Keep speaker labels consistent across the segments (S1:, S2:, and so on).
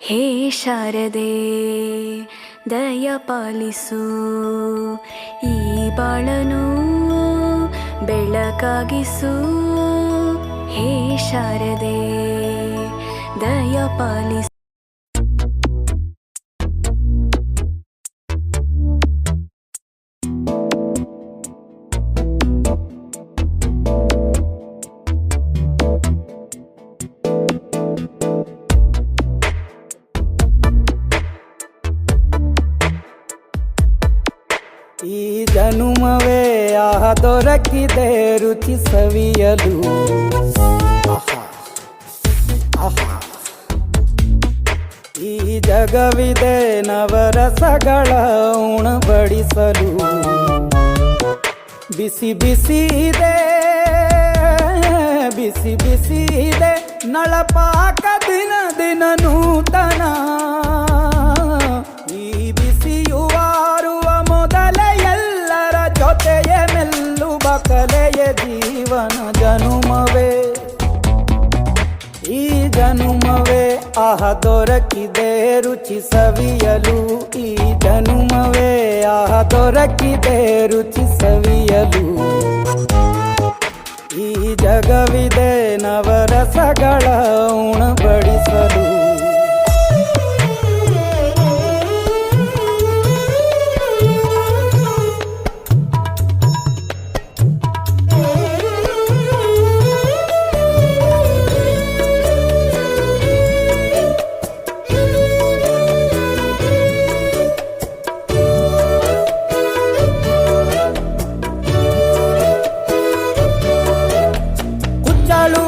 S1: ಹೇ ಶಾರದೆ ದಯ ಪಾಲಿಸು, ಈ ಬಾಳನು ಬೆಳಕಾಗಿಸು. ಹೇ ಶಾರದೆ ದಯ ಪಾಲಿಸು.
S2: ಈ ಜನುಮವೇ ದೊರಕಿದೆ ರುಚಿ ಸವಿಯಲು. ಈ ಜಗವಿದೆ ನವರಸಗಳ ಉಣಬಡಿಸಲು. ಬಿಸಿ ಬಿಸಿ ಇದೆ, ಬಿಸಿ ಬಿಸಿ ಇದೆ ನಳಪಾಕ ದಿನ ದಿನ ನೂತನ. ಈ ಬಿಸಿಯುವಾರುವ ಮೊದಲೇ ಎಲ್ಲರ ಜೊತೆಯೇ ಮೆಲ್ಲುವ ಕಲೆಯ ಜೀವನ ಜನುಮವೇ. ಈ ಜನುಮವೇ ದೊರಕಿದೆ ರುಚಿ ಸವಿಯಲು. ಈ ಜನುಮವೇ ದೊರಕಿದೆ ರುಚಿ ಸವಿಯಲು. ಈ ಜಗವಿದೆ ನವರಸಗಳ ಉಣಬಡಿಸಲು.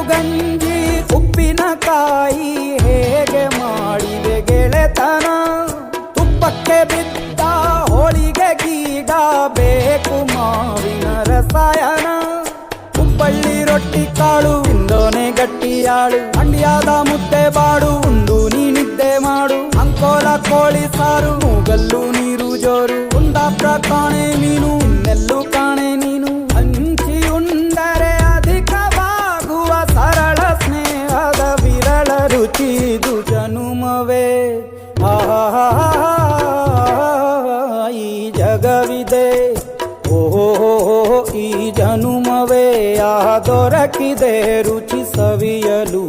S2: ಗಂಜಿ ಉಪ್ಪಿನಕಾಯಿ ಹೇಗೆ ಮಾಡಿದೆ ಗೆಳೆತನ. ತುಪ್ಪಕ್ಕೆ ಬಿದ್ದ ಹೋಳಿಗೆ ಗೀಡ ಬೇಕು ಮಾವಿನ ರಸಾಯನ. ಹುಬ್ಬಳ್ಳಿ ರೊಟ್ಟಿ ಕಾಳು ಇಂದೋನೆ ಗಟ್ಟಿಯಾಳು. ಮಂಡ್ಯದ ಮುದ್ದೆ ಬಾಡು ಉಂಡು ನೀ ನಿದ್ದೆ ಮಾಡು. ಅಂಕೋಲ ಕೋಳಿ ಸಾರು ಮೂಗಲ್ಲು ನೀರು ಜೋರು. ಕುಂದಾಪುರ ಕಾಣೆ ಮೀನು ಇನ್ನೆಲ್ಲೂ ಕಾಣೆ ನೀನು. ಹಂಚಿ ಉಂಡರೆ ಅಧಿಕವಾಗುವ ಸರಳ ಸ್ನೇಹದ ವಿರಳ ರುಚಿದು ಜನುಮವೇ. ಈ ಜಗವಿದೆ ಓಹೋ ಈ ಜನುಮವೇ ದೊರಕಿದೆ ರುಚಿ ಸವಿಯಲು.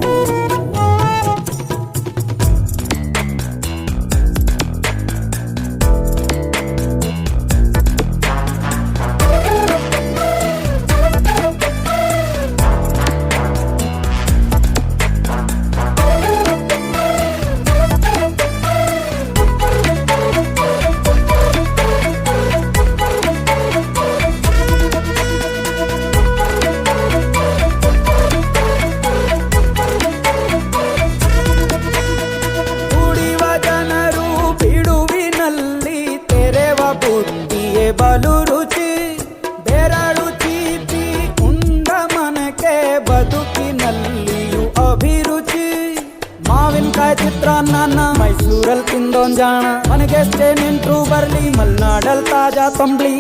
S2: ಬುದ್ಧಿಯೇ ಬಲು ರುಚಿ ಬೆರಳು ಚೀಪಿ ಉಂಡ ಮನಕ್ಕೆ ಬದುಕಿನಲ್ಲಿಯೂ ಅಭಿರುಚಿ. ಮಾವಿನಕಾಯಿ ಚಿತ್ರಾನ್ನ ಮೈಸೂರಲ್ಲಿ ತಿಂದೊಂದ್ ಜಾಣ. ಮನೆಗೆಷ್ಟೇ ನೆಂಟ್ರು ಬರ್ಲಿ ಮಲ್ನಾಡಲ್ ತಾಜಾ ತಂಬ್ಳಿ.